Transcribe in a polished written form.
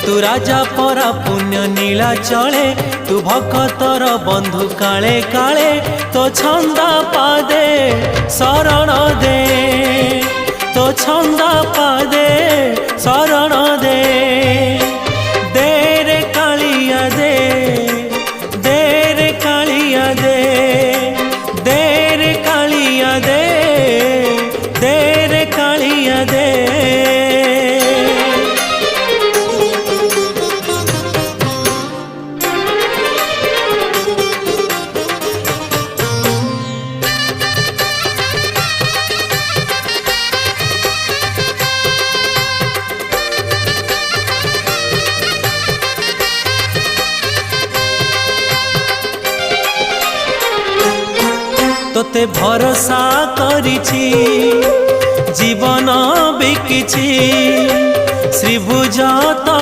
तू राजा परा पुण्य नीला चले तू भक्तर बंधु काले काले तो छंदा पादे शरण दे तो छंदा पादे शरण दे रे कालिया दे रे कालिया दे रे कालिया दे रे कालिया दे। तोते भरोसा करिछि जीवन बिकिछि श्रीभुज।